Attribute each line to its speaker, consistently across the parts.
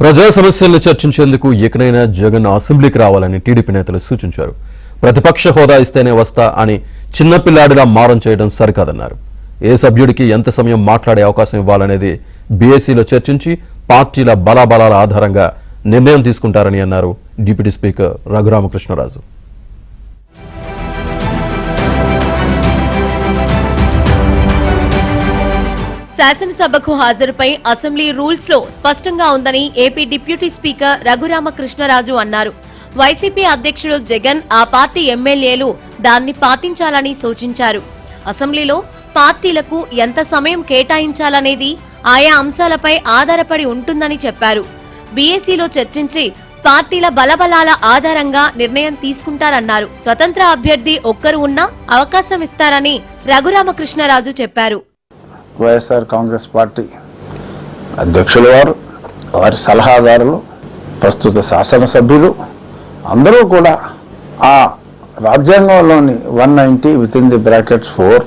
Speaker 1: ప్రజా సమస్యలను చర్చించేందుకు ఎక్కడైనా జగన్ అసెంబ్లీకి రావాలని టీడీపీ నేతలు సూచించారు. ప్రతిపక్ష హోదా ఇస్తేనే వస్తా అని చిన్నపిల్లాడిలా మారం చేయడం సరికాదన్నారు. ఏ సభ్యుడికి ఎంత సమయం మాట్లాడే అవకాశం ఇవ్వాలనేది బీఏసీలో చర్చించి పార్టీల బలాబలాల ఆధారంగా నిర్ణయం తీసుకుంటారని అన్నారు డిప్యూటీ స్పీకర్ రఘురామకృష్ణరాజు.
Speaker 2: శాసనసభకు హాజరుపై అసెంబ్లీ రూల్స్ లో స్పష్టంగా ఉందని ఏపీ డిప్యూటీ స్పీకర్ రఘురామకృష్ణరాజు అన్నారు. వైసీపీ అధ్యక్షుడు జగన్ ఆ పార్టీ ఎమ్మెల్యేలు దాన్ని పాటించాలని సూచించారు. అసెంబ్లీలో పార్టీలకు ఎంత సమయం కేటాయించాలనేది ఆయా అంశాలపై ఆధారపడి ఉంటుందని చెప్పారు. బీఏసీలో చర్చించి పార్టీల బలబలాల ఆధారంగా నిర్ణయం తీసుకుంటారన్నారు. స్వతంత్ర అభ్యర్థి ఒక్కరు ఉన్నా అవకాశం ఇస్తారని రఘురామకృష్ణరాజు చెప్పారు.
Speaker 3: వైఎస్ఆర్ కాంగ్రెస్ పార్టీ అధ్యక్షుల వారు, వారి సలహాదారులు, ప్రస్తుత శాసనసభ్యులు అందరూ కూడా ఆ రాజ్యాంగంలోని 190 with in the brackets 4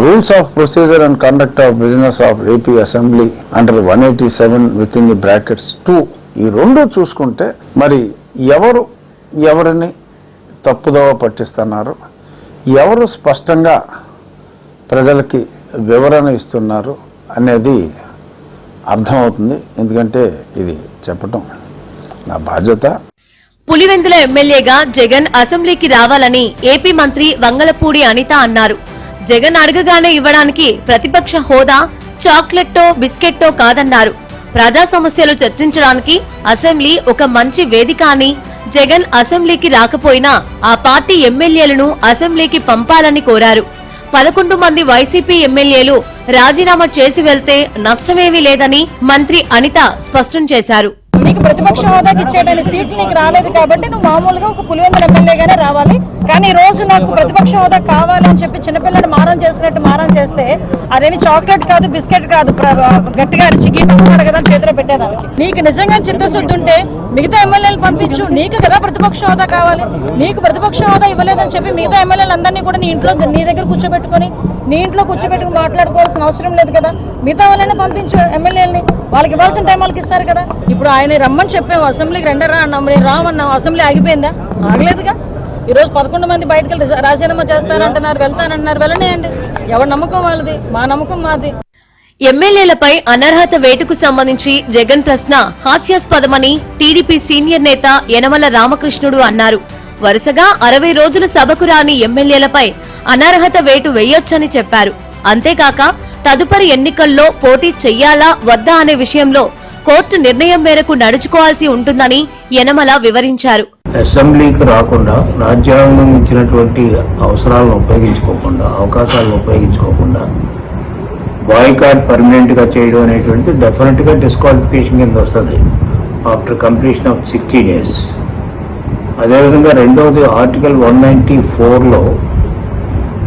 Speaker 3: rules of procedure and conduct of business of AP assembly under 187 with in the brackets 2 ఈ రెండు చూసుకుంటే మరి ఎవరు ఎవరిని తప్పుదోవ పట్టిస్తున్నారు, ఎవరు స్పష్టంగా ప్రజలకి వివరణ ఇస్తున్నారు అనేది అర్థమవుతుంది. ఎందుకంటే ఇది చెప్పటం నా బాధ్యత.
Speaker 2: పులివెందుల ఎమ్మెల్యేగా జగన్ అసెంబ్లీకి రావాలని ఏపీ మంత్రి వంగలపూడి అనిత అన్నారు. జగన్ అడగగానే ఇవ్వడానికి ప్రతిపక్ష హోదా చాక్లెట్టో బిస్కెట్టో కాదన్నారు. ప్రజా సమస్యలు చర్చించడానికి అసెంబ్లీ ఒక మంచి వేదిక అని, జగన్ అసెంబ్లీకి రాకపోయినా ఆ పార్టీ ఎమ్మెల్యేలను అసెంబ్లీకి పంపాలని కోరారు. 11 మంది వైసీపీ ఎమ్మెల్యేలు రాజీనామా చేసి వెళ్తే నష్టమేమీ లేదని మంత్రి అనిత స్పష్టం చేశారు.
Speaker 4: నీకు ప్రతిపక్ష హోదాకి ఇచ్చేటువంటి సీట్లు నీకు రాలేదు కాబట్టి నువ్వు మామూలుగా ఒక పులివెందుల ఎమ్మెల్యేగానే రావాలి. కానీ ఈ రోజు నాకు ప్రతిపక్ష హోదా కావాలి అని చెప్పి చిన్నపిల్లలు మారం చేసినట్టు మారం చేస్తే అదేమి చాక్లెట్ కాదు, బిస్కెట్ కాదు, గట్టిగా అరిచి గీపన్నాడు కదా చేతిలో పెట్టేదానికి. నీకు నిజంగా చిత్తశుద్ధి ఉంటే మిగతా ఎమ్మెల్యేలు పంపించు. నీకు కదా ప్రతిపక్ష హోదా కావాలి. నీకు ప్రతిపక్ష హోదా ఇవ్వలేదని చెప్పి మిగతా ఎమ్మెల్యేలందరినీ కూడా నీ ఇంట్లో నీ దగ్గర కూర్చోబెట్టుకుని నీ ఇంట్లో కూర్చోబెట్టుకుని మాట్లాడుకోవాల్సిన అవసరం లేదు కదా. మిగతా వాళ్ళైనా పంపించు ఎమ్మెల్యేలని, వాళ్ళకి ఇవ్వాల్సిన టైం వాళ్ళకి ఇస్తారు కదా. ఇప్పుడు ఆయన రమ్మని చెప్పాము, అసెంబ్లీకి రెండరా అన్నాం, రామన్నాం, అసెంబ్లీ ఆగిపోయిందా? ఆగలేదుగా. ఈరోజు 11 మంది బయటకు వెళ్ళి రాజీనామా చేస్తారంటున్నారు, వెళ్తానంటున్నారు, వెళ్ళనేయండి. ఎవరి నమ్మకం వాళ్ళది, మా నమ్మకం మాది.
Speaker 2: ఎమ్మెల్యేలపై అనర్హత వేటుకు సంబంధించి జగన్ ప్రశ్న హాస్యాస్పదమని టీడీపీ సీనియర్ నేత యనమల రామకృష్ణుడు అన్నారు. వరుసగా 60 రోజులు సభకు రాని ఎమ్మెల్యేలపై అనర్హత వేటు వేయొచ్చని చెప్పారు. అంతేకాక తదుపరి ఎన్నికల్లో పోటీ చెయ్యాలా వద్దా అనే విషయంలో కోర్టు నిర్ణయం మేరకు నడుచుకోవాల్సి ఉంటుందని యనమల వివరించారు.
Speaker 5: అసెంబ్లీకి రాకుండా రాజ్యాంగం ఇచ్చినటువంటి అవసరాలను ఉపయోగించుకోకుండా, అవకాశాలను ఉపయోగించుకోకుండా బాయ్కాట్ పర్మనెంట్ గా చేయడం అనేటువంటి డెఫినెట్ గా డిస్క్వాలిఫికేషన్ కింద వస్తుంది ఆఫ్టర్ కంప్లీషన్ ఆఫ్ 60 days. అదేవిధంగా రెండవది ఆర్టికల్ 194లో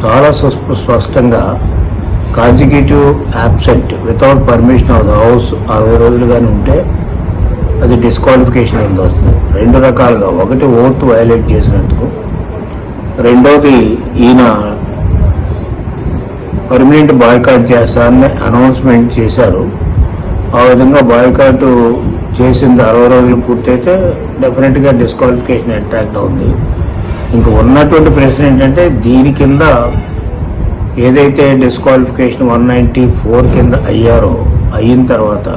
Speaker 5: చాలా స్పష్టంగా consecutive absent without permission of the house 60 రోజులు కానీ ఉంటే అది డిస్క్వాలిఫికేషన్ కింద వస్తుంది. 2 రకాలుగా, ఒకటి ఓత్ వయలేట్ చేసినందుకు, రెండోది ఈయన పర్మనెంట్ బాయ్కాట్ చేస్తారని అనౌన్స్మెంట్ చేశారు. ఆ విధంగా బాయ్కాట్ చేసింది 60 రోజులు పూర్తయితే డెఫినెట్గా డిస్క్వాలిఫికేషన్ అట్రాక్ట్ అవుతుంది. ఇంకా ఉన్నటువంటి ప్రశ్న ఏంటంటే దీని కింద ఏదైతే డిస్క్వాలిఫికేషన్ 194 కింద అయ్యారో, అయిన తర్వాత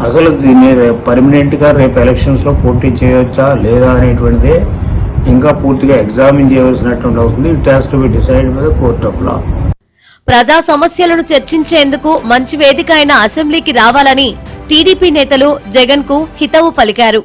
Speaker 5: అసలు దీన్ని పర్మనెంట్గా రేపు ఎలక్షన్స్లో పోటీ చేయవచ్చా లేదా అనేటువంటిదే ఇంకా పూర్తిగా ఎగ్జామిన్ చేయవలసినటువంటి అవుతుంది. It has to be decide by the court of law.
Speaker 2: ప్రజా సమస్యలను చర్చించేందుకు మంచి వేదిక అయిన అసెంబ్లీకి రావాలని టీడీపీ నేతలు జగన్ కు హితవు పలికారు.